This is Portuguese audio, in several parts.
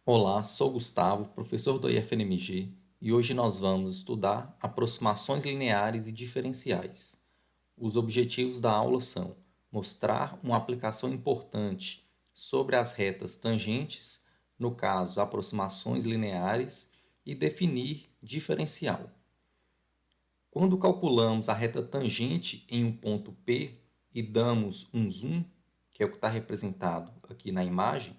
Olá, sou Gustavo, professor do IFNMG, e hoje nós vamos estudar aproximações lineares e diferenciais. Os objetivos da aula são mostrar uma aplicação importante sobre as retas tangentes, no caso, aproximações lineares, e definir diferencial. Quando calculamos a reta tangente em um ponto P e damos um zoom, que é o que está representado aqui na imagem,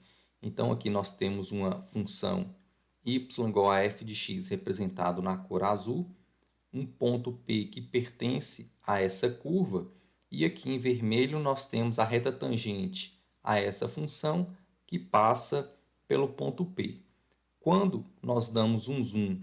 então aqui nós temos uma função y igual a f de x representado na cor azul, um ponto P que pertence a essa curva, e aqui em vermelho nós temos a reta tangente a essa função que passa pelo ponto P. Quando nós damos um zoom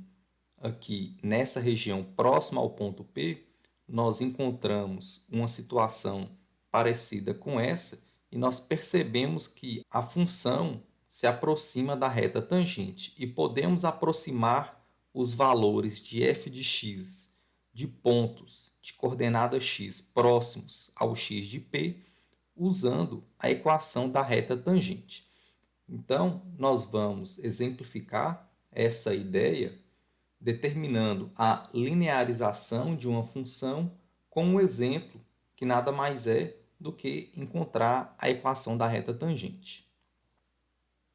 aqui nessa região próxima ao ponto P, nós encontramos uma situação parecida com essa e nós percebemos que a função se aproxima da reta tangente e podemos aproximar os valores de f de x de pontos de coordenada x próximos ao x de P usando a equação da reta tangente. Então, nós vamos exemplificar essa ideia determinando a linearização de uma função com um exemplo que nada mais é do que encontrar a equação da reta tangente.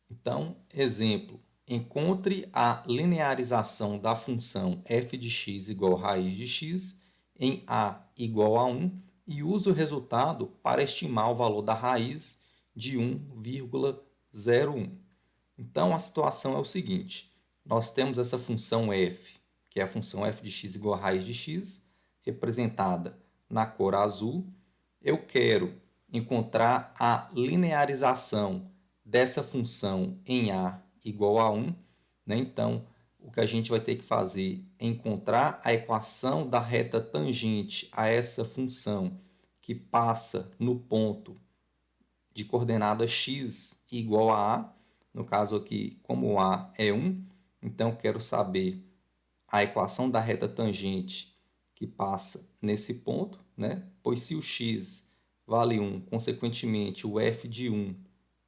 Então, exemplo, encontre a linearização da função f de x igual a raiz de x em a igual a 1 e use o resultado para estimar o valor da raiz de 1,01. Então, a situação é o seguinte, nós temos essa função f, que é a função f de x igual a raiz de x, representada na cor azul. Eu quero encontrar a linearização dessa função em a igual a 1. Então, o que a gente vai ter que fazer é encontrar a equação da reta tangente a essa função que passa no ponto de coordenada x igual a. No caso aqui, como a é 1, então quero saber a equação da reta tangente que passa nesse ponto, né? Pois se o x vale 1, consequentemente o f de 1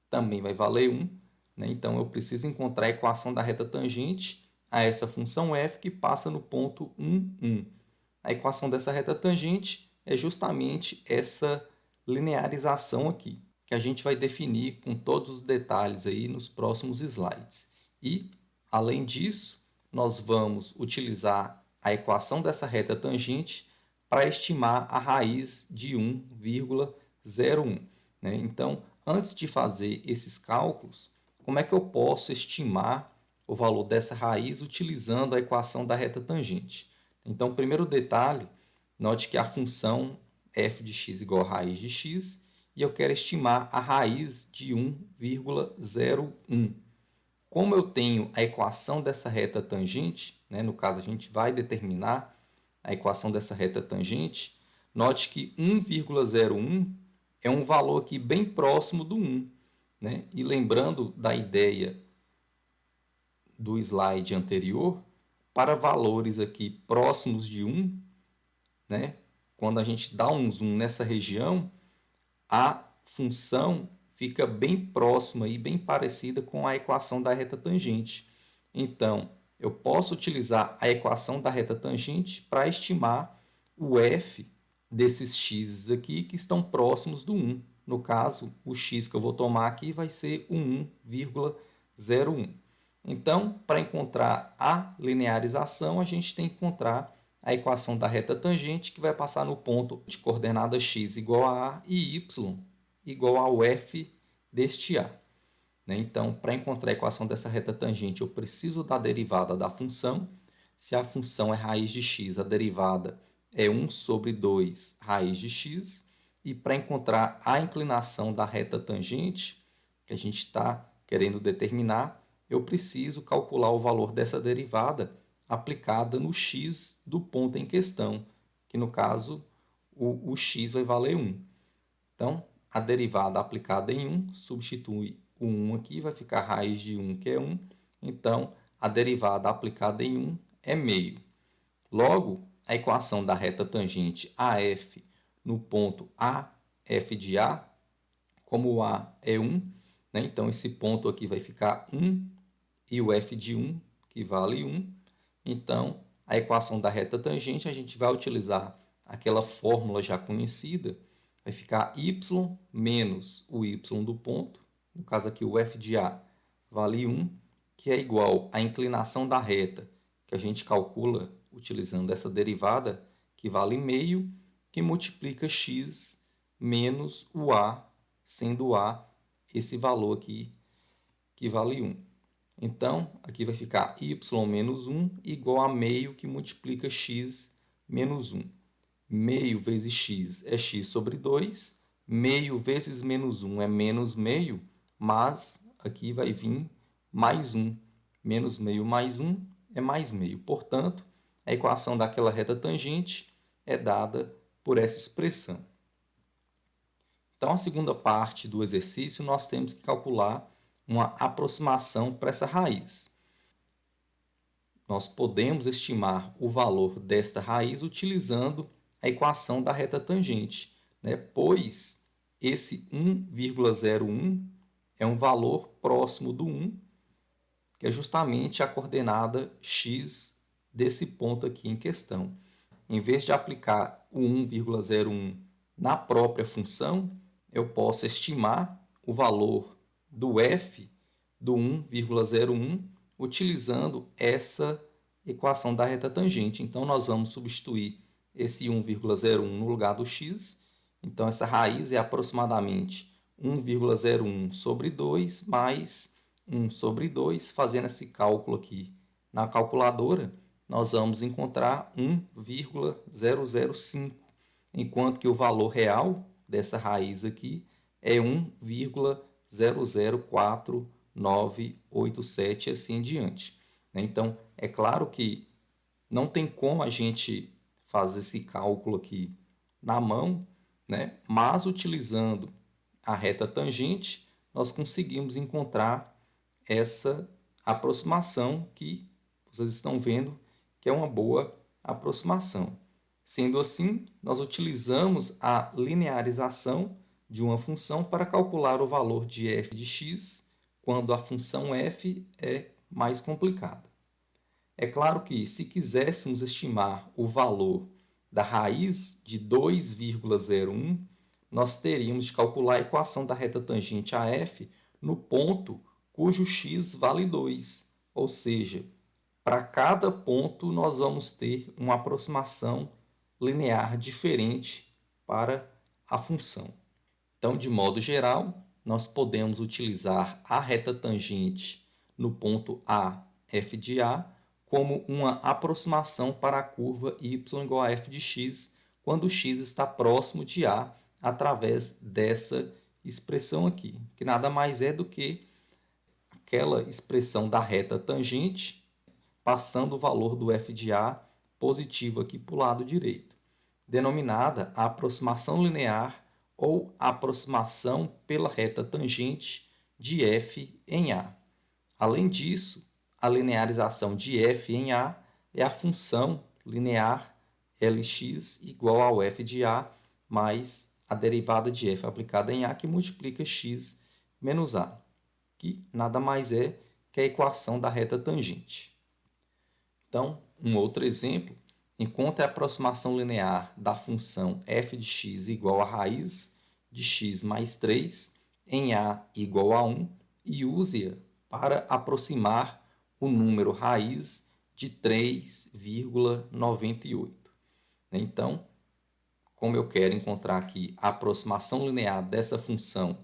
também vai valer 1. Né? Então eu preciso encontrar a equação da reta tangente a essa função f que passa no ponto 1, 1. A equação dessa reta tangente é justamente essa linearização aqui, que a gente vai definir com todos os detalhes aí nos próximos slides. E, além disso, nós vamos utilizar a equação dessa reta tangente para estimar a raiz de 1,01. Né? Então, antes de fazer esses cálculos, como é que eu posso estimar o valor dessa raiz utilizando a equação da reta tangente? Então, primeiro detalhe, note que a função f de x igual a raiz de x e eu quero estimar a raiz de 1,01. Como eu tenho a equação dessa reta tangente, né, no caso a gente vai determinar a equação dessa reta tangente, note que 1,01 é um valor aqui bem próximo do 1. Né? E lembrando da ideia do slide anterior, para valores aqui próximos de 1, né, quando a gente dá um zoom nessa região, a função fica bem próxima e bem parecida com a equação da reta tangente. Então, eu posso utilizar a equação da reta tangente para estimar o f desses x aqui que estão próximos do 1. No caso, o x que eu vou tomar aqui vai ser o 1,01. Então, para encontrar a linearização, a gente tem que encontrar a equação da reta tangente, que vai passar no ponto de coordenada x igual a A e y igual ao f deste A. Então, para encontrar a equação dessa reta tangente, eu preciso da derivada da função. Se a função é raiz de x, a derivada é 1 sobre 2 raiz de x. E para encontrar a inclinação da reta tangente, que a gente está querendo determinar, eu preciso calcular o valor dessa derivada aplicada no x do ponto em questão, que no caso o x vai valer 1. Então, a derivada aplicada em 1 substitui o 1 aqui, vai ficar raiz de 1, que é 1. Então, a derivada aplicada em 1 é meio. Logo, a equação da reta tangente AF no ponto A, f de A, como o A é 1, né? Então esse ponto aqui vai ficar 1 e o f de 1, que vale 1. Então, a equação da reta tangente, a gente vai utilizar aquela fórmula já conhecida, vai ficar y menos o y do ponto, no caso aqui o f de A vale 1, que é igual à inclinação da reta, que a gente calcula utilizando essa derivada, que vale meio, que multiplica x menos o A, sendo o A esse valor aqui, que vale 1. Então, aqui vai ficar y menos 1 igual a meio, que multiplica x menos 1. Meio vezes x é x sobre 2. Meio vezes menos 1 é menos meio, mas aqui vai vir mais 1. Menos meio mais 1 é mais meio. Portanto, a equação daquela reta tangente é dada por essa expressão. Então, a segunda parte do exercício, nós temos que calcular uma aproximação para essa raiz. Nós podemos estimar o valor desta raiz utilizando a equação da reta tangente, né? Pois esse 1,01 é um valor próximo do 1, que é justamente a coordenada x desse ponto aqui em questão. Em vez de aplicar o 1,01 na própria função, eu posso estimar o valor do f do 1,01 utilizando essa equação da reta tangente. Então, nós vamos substituir esse 1,01 no lugar do x. Então, essa raiz é aproximadamente 1,01 sobre 2 mais 1 sobre 2. Fazendo esse cálculo aqui na calculadora, nós vamos encontrar 1,005, enquanto que o valor real dessa raiz aqui é 1,004987 e assim em diante. Então, é claro que não tem como a gente fazer esse cálculo aqui na mão, né? Mas utilizando a reta tangente, nós conseguimos encontrar essa aproximação que vocês estão vendo que é uma boa aproximação. Sendo assim, nós utilizamos a linearização de uma função para calcular o valor de f de x quando a função f é mais complicada. É claro que, se quiséssemos estimar o valor da raiz de 2,01, nós teríamos de calcular a equação da reta tangente a f no ponto cujo x vale 2, ou seja, para cada ponto nós vamos ter uma aproximação linear diferente para a função. Então, de modo geral, nós podemos utilizar a reta tangente no ponto A, f de A, como uma aproximação para a curva y igual a f de x, quando x está próximo de A, através dessa expressão aqui, que nada mais é do que aquela expressão da reta tangente, passando o valor do f de A positivo aqui para o lado direito, denominada a aproximação linear ou aproximação pela reta tangente de f em A. Além disso, a linearização de f em A é a função linear Lx igual ao f de A mais a derivada de f aplicada em A, que multiplica x menos A, que nada mais é que a equação da reta tangente. Então, um outro exemplo, encontre a aproximação linear da função f de x igual a raiz de x mais 3 em A igual a 1 e use-a para aproximar o número raiz de 3,98. Então, como eu quero encontrar aqui a aproximação linear dessa função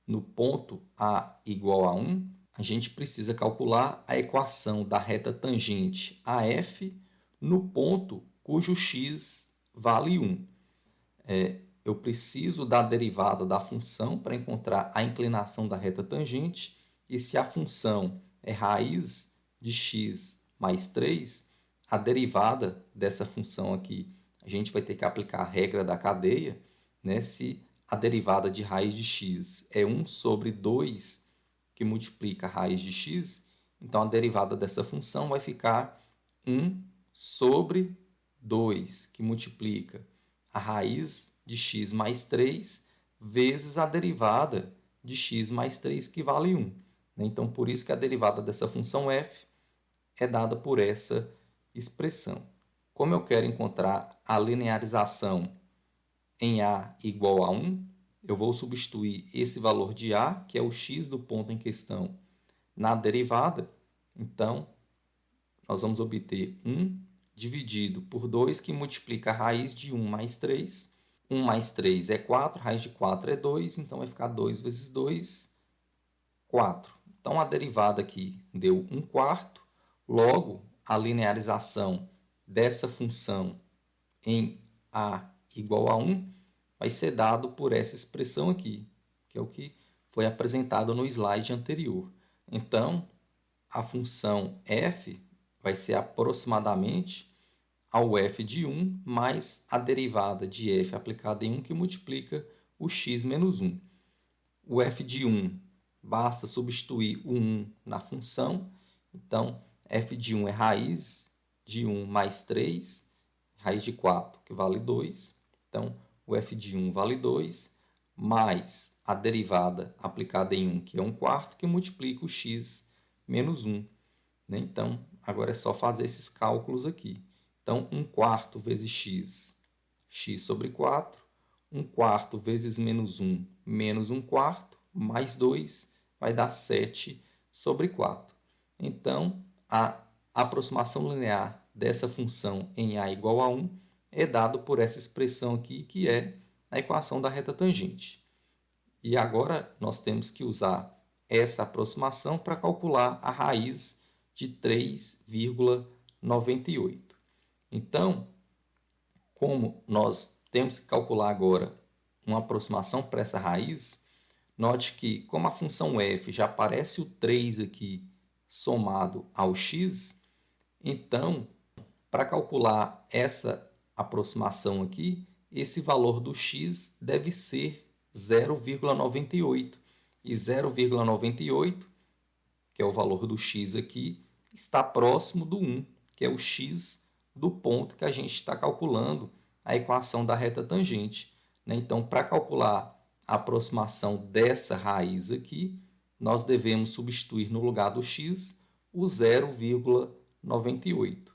no ponto A igual a 1, a gente precisa calcular a equação da reta tangente AF no ponto cujo x vale 1. Eu preciso da derivada da função para encontrar a inclinação da reta tangente, e se a função é raiz de x mais 3, a derivada dessa função aqui, a gente vai ter que aplicar a regra da cadeia, né? Se a derivada de raiz de x é 1 sobre 2, que multiplica a raiz de x, então a derivada dessa função vai ficar 1 sobre 2, que multiplica a raiz de x mais 3 vezes a derivada de x mais 3, que vale 1. Então, por isso que a derivada dessa função f é dada por essa expressão. Como eu quero encontrar a linearização em a igual a 1, eu vou substituir esse valor de a, que é o x do ponto em questão, na derivada. Então, nós vamos obter 1 dividido por 2, que multiplica a raiz de 1 mais 3. 1 mais 3 é 4, raiz de 4 é 2, então vai ficar 2 vezes 2, 4. Então, a derivada aqui deu 1 quarto, logo, a linearização dessa função em a igual a 1 vai ser dado por essa expressão aqui, que é o que foi apresentado no slide anterior. Então, a função f vai ser aproximadamente ao f de 1 mais a derivada de f aplicada em 1, que multiplica o x menos 1. O f de 1, basta substituir o 1 na função. Então, f de 1 é raiz de 1 mais 3, raiz de 4, que vale 2. Então, o f de 1 vale 2, mais a derivada aplicada em 1, que é 1 quarto, que multiplica o x menos 1. Então, agora é só fazer esses cálculos aqui. Então, 1 quarto vezes x, x sobre 4. 1 quarto vezes menos 1, menos 1 quarto, mais 2, vai dar 7 sobre 4. Então, a aproximação linear dessa função em a igual a 1 é dado por essa expressão aqui, que é a equação da reta tangente. E agora nós temos que usar essa aproximação para calcular a raiz de 3,98. Então, como nós temos que calcular agora uma aproximação para essa raiz, note que, como a função f já aparece o 3 aqui somado ao x, então, para calcular essa aproximação aqui, esse valor do x deve ser 0,98. E 0,98, que é o valor do x aqui, está próximo do 1, que é o x do ponto que a gente está calculando a equação da reta tangente. Então, para calcular a aproximação dessa raiz aqui, nós devemos substituir no lugar do x o 0,98.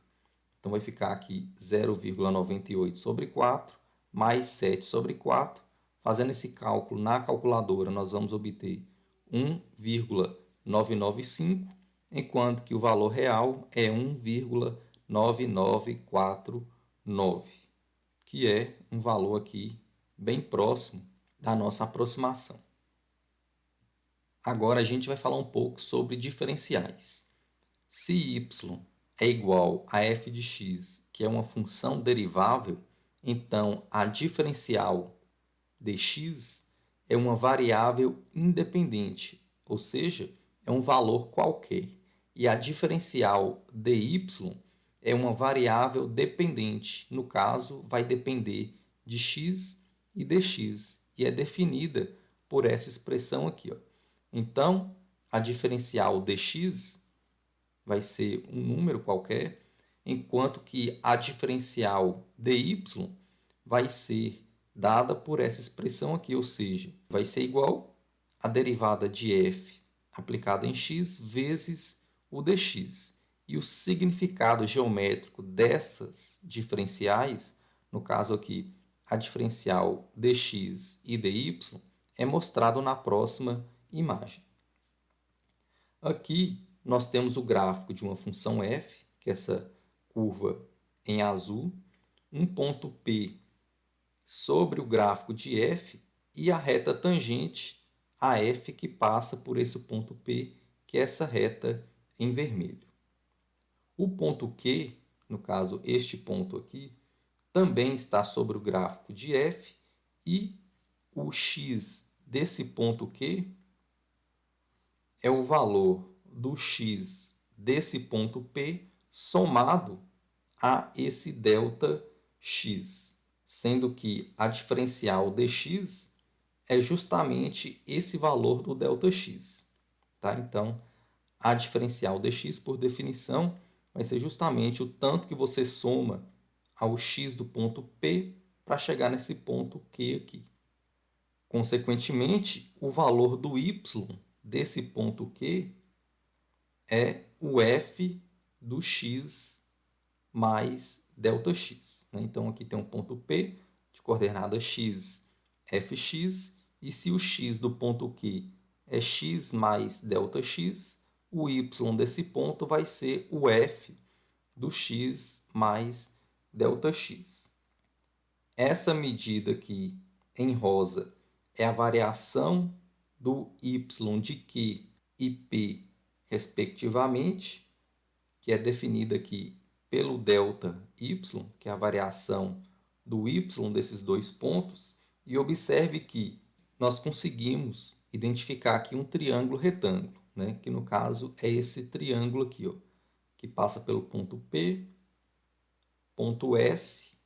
Então, vai ficar aqui 0,98 sobre 4, mais 7 sobre 4. Fazendo esse cálculo na calculadora, nós vamos obter 1,995, enquanto que o valor real é 1,9949, que é um valor aqui bem próximo da nossa aproximação. Agora a gente vai falar um pouco sobre diferenciais. Se y é igual a f de x, que é uma função derivável, então a diferencial dx é uma variável independente, ou seja, é um valor qualquer. E a diferencial dy é uma variável dependente. No caso, vai depender de x e dx, e é definida por essa expressão aqui. Então, a diferencial dx vai ser um número qualquer, enquanto que a diferencial dy vai ser dada por essa expressão aqui, ou seja, vai ser igual a derivada de f aplicada em x vezes o dx. E o significado geométrico dessas diferenciais, no caso aqui, a diferencial dx e dy, é mostrado na próxima imagem. Aqui nós temos o gráfico de uma função f, que é essa curva em azul, um ponto P sobre o gráfico de f e a reta tangente a f que passa por esse ponto P, que é essa reta em vermelho. O ponto Q, no caso este ponto aqui, também está sobre o gráfico de f e o x desse ponto Q é o valor do x desse ponto P somado a esse delta x, sendo que a diferencial dx é justamente esse valor do delta x. Tá? Então, a diferencial dx, por definição, vai ser justamente o tanto que você soma ao x do ponto P para chegar nesse ponto Q aqui. Consequentemente, o valor do y desse ponto Q é o f do x mais ΔX. Então, aqui tem um ponto P de coordenada x, fx, e se o x do ponto Q é x mais ΔX, o y desse ponto vai ser o f do x mais ΔX. Essa medida aqui, em rosa, é a variação do y de Q e P, respectivamente, que é definida aqui pelo ΔY, que é a variação do y desses dois pontos. E observe que nós conseguimos identificar aqui um triângulo retângulo, que no caso é esse triângulo aqui, que passa pelo ponto P, ponto S,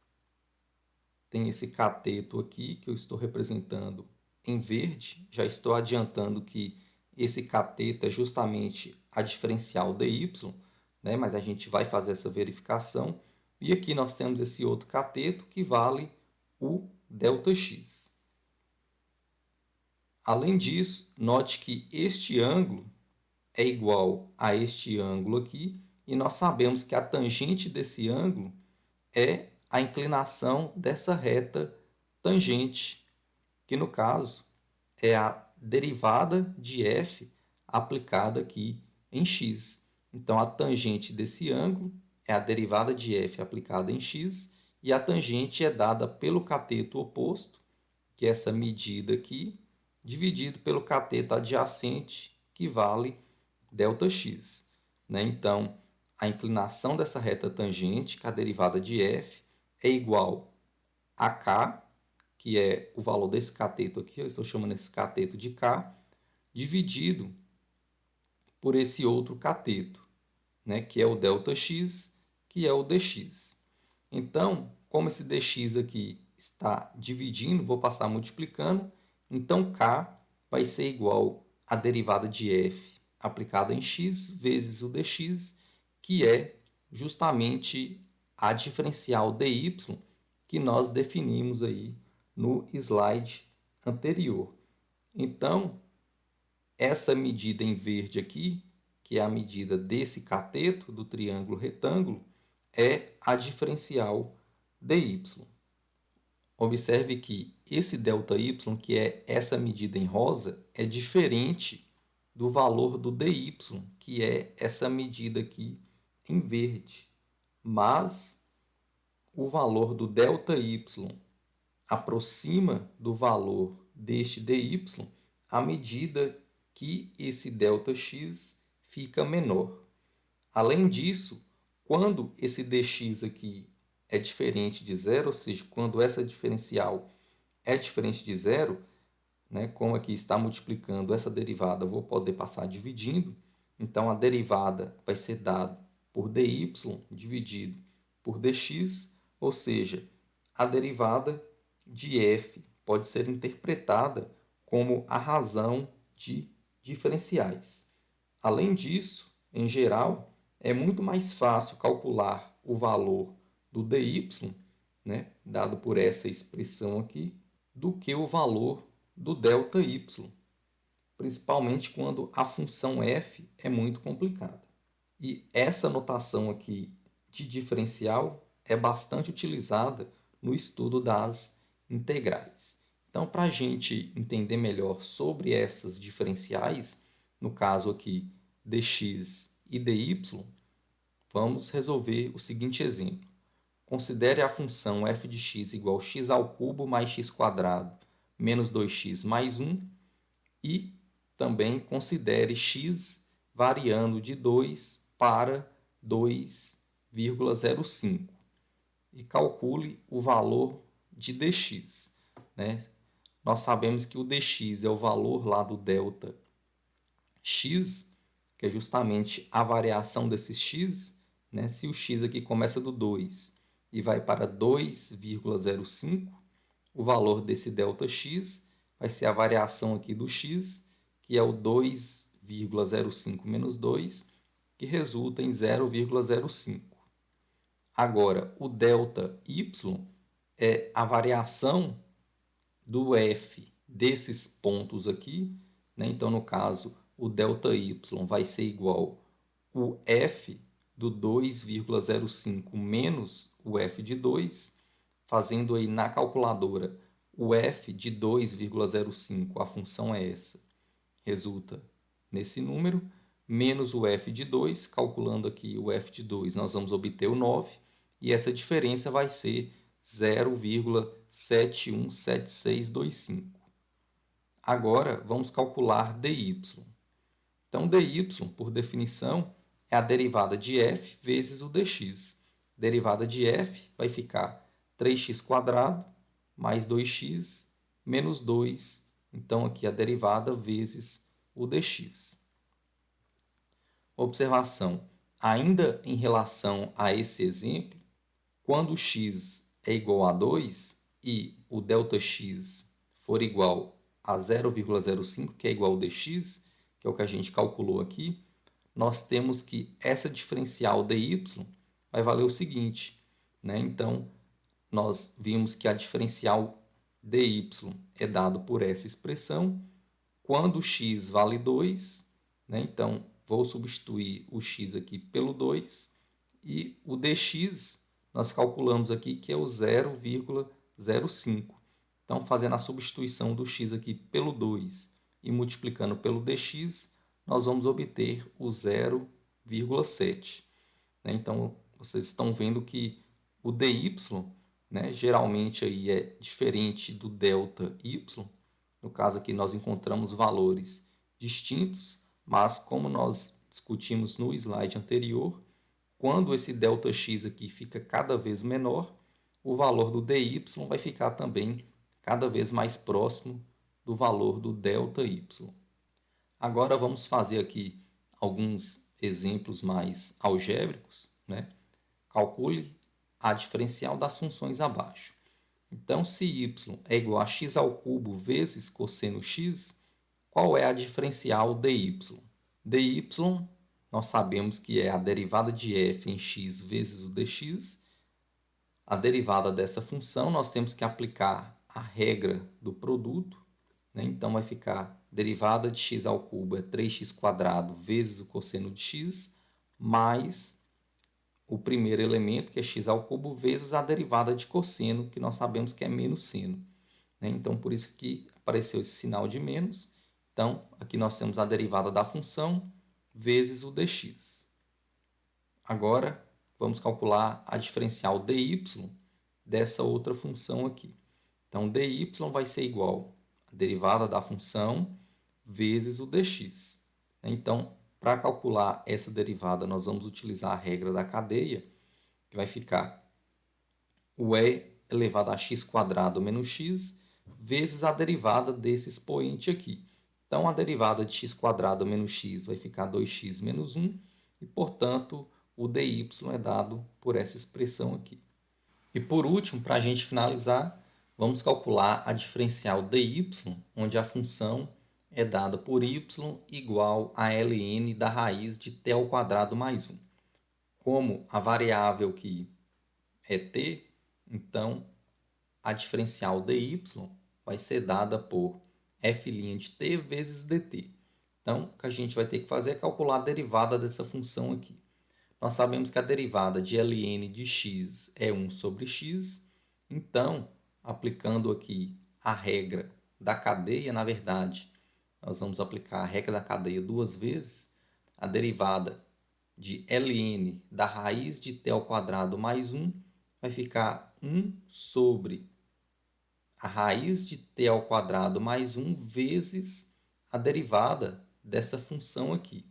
tem esse cateto aqui que eu estou representando em verde. Já estou adiantando que esse cateto é justamente a diferencial dy, mas a gente vai fazer essa verificação. E aqui nós temos esse outro cateto que vale o ΔX. Além disso, note que este ângulo é igual a este ângulo aqui, e nós sabemos que a tangente desse ângulo é a inclinação dessa reta tangente, que no caso é a derivada de f aplicada aqui em x. Então, a tangente desse ângulo é a derivada de f aplicada em x, e a tangente é dada pelo cateto oposto, que é essa medida aqui, dividido pelo cateto adjacente, que vale ΔX. Então, a inclinação dessa reta tangente, que é a derivada de f, é igual a k, que é o valor desse cateto aqui, eu estou chamando esse cateto de k, dividido por esse outro cateto, que é o ΔX, que é o dx. Então, como esse dx aqui está dividindo, vou passar multiplicando, então k vai ser igual à derivada de f aplicada em x vezes o dx, que é justamente a diferencial dy que nós definimos aí no slide anterior. Então, essa medida em verde aqui, que é a medida desse cateto do triângulo retângulo, é a diferencial dy. Observe que esse ΔY, que é essa medida em rosa, é diferente do valor do dy, que é essa medida aqui em verde. Mas o valor do ΔY aproxima do valor deste dy à medida que esse ΔX fica menor. Além disso, quando esse dx aqui é diferente de zero, ou seja, quando essa diferencial é diferente de zero, como aqui está multiplicando essa derivada, eu vou poder passar dividindo. Então, a derivada vai ser dada por dy dividido por dx, ou seja, a derivada de f pode ser interpretada como a razão de diferenciais. Além disso, em geral, é muito mais fácil calcular o valor do dy, dado por essa expressão aqui, do que o valor do ΔY, principalmente quando a função f é muito complicada. E essa notação aqui de diferencial é bastante utilizada no estudo das integrais. Então, para a gente entender melhor sobre essas diferenciais, no caso aqui dx e dy, vamos resolver o seguinte exemplo. Considere a função f de x igual a x ao cubo mais x quadrado menos 2x mais 1 e também considere x variando de 2 para 2,05 e calcule o valor de dx. Nós sabemos que o dx é o valor lá do delta x, que é justamente a variação desse x. Se o x aqui começa do 2 e vai para 2,05, o valor desse ΔX vai ser a variação aqui do x, que é o 2,05 menos 2, que resulta em 0,05. Agora, o ΔY é a variação do f desses pontos aqui. Então, no caso, o ΔY vai ser igual o f do 2,05 menos o f de 2, fazendo aí na calculadora o f de 2,05, a função é essa, resulta nesse número, menos o f de 2, calculando aqui o f de 2, nós vamos obter o 9, e essa diferença vai ser 0,717625. Agora, vamos calcular dy. Então, dy, por definição, é a derivada de f vezes o dx. Derivada de f vai ficar 3x² mais 2x menos 2. Então, aqui a derivada vezes o dx. Observação. Ainda em relação a esse exemplo, quando x é igual a 2 e o ΔX for igual a 0,05, que é igual ao dx, que é o que a gente calculou aqui, nós temos que essa diferencial dy vai valer o seguinte, né? Então, nós vimos que a diferencial dy é dado por essa expressão. Quando x vale 2, né? Então, vou substituir o x aqui pelo 2, e o dx nós calculamos aqui que é o 0,05. Então, fazendo a substituição do x aqui pelo 2 e multiplicando pelo dx, nós vamos obter o 0,7. Então, vocês estão vendo que o dy, né, geralmente aí é diferente do ΔY. No caso aqui, nós encontramos valores distintos, mas como nós discutimos no slide anterior, quando esse ΔX aqui fica cada vez menor, o valor do dy vai ficar também cada vez mais próximo do valor do ΔY. Agora vamos fazer aqui alguns exemplos mais algébricos, né? Calcule a diferencial das funções abaixo. Então, se y é igual a x² vezes cosseno x, qual é a diferencial dy? dy, nós sabemos que é a derivada de f em x vezes o dx. A derivada dessa função, nós temos que aplicar a regra do produto, né? Então, vai ficar derivada de x² é 3x² vezes o cosseno de x, mais o primeiro elemento, que é x² vezes a derivada de cosseno, que nós sabemos que é menos seno, né? Então, por isso que apareceu esse sinal de menos. Então, aqui nós temos a derivada da função vezes o dx. Agora, vamos calcular a diferencial dy dessa outra função aqui. Então, dy vai ser igual a derivada da função vezes o dx. Então, para calcular essa derivada, nós vamos utilizar a regra da cadeia, que vai ficar o e elevado a x² menos x vezes a derivada desse expoente aqui. Então, a derivada de x² menos x vai ficar 2x menos 1, e, portanto, o dy é dado por essa expressão aqui. E, por último, para a gente finalizar, vamos calcular a diferencial dy, onde a função é dada por y igual a ln da raiz de t² mais 1. Como a variável aqui é t, então a diferencial dy vai ser dada por f' de t vezes dt. Então, o que a gente vai ter que fazer é calcular a derivada dessa função aqui. Nós sabemos que a derivada de ln de x é 1 sobre x. Então, aplicando aqui a regra da cadeia, na verdade, nós vamos aplicar a regra da cadeia duas vezes. A derivada de ln da raiz de t² mais 1 vai ficar 1 sobre a raiz de t² mais 1 vezes a derivada dessa função aqui.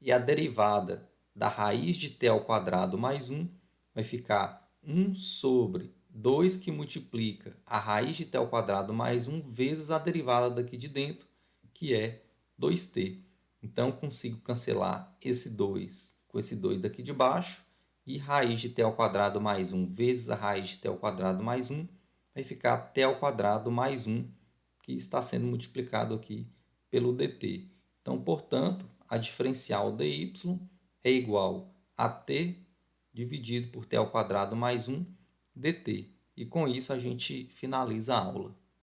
E a derivada da raiz de t² mais 1 vai ficar 1 sobre 2 que multiplica a raiz de t² mais 1 vezes a derivada daqui de dentro, que é 2t. Então, consigo cancelar esse 2 com esse 2 daqui de baixo, e raiz de t² mais 1 vezes a raiz de t² mais 1 vai ficar t² mais 1, que está sendo multiplicado aqui pelo dt. Então, portanto, a diferencial dy é igual a t dividido por t² mais 1 dt. E com isso a gente finaliza a aula.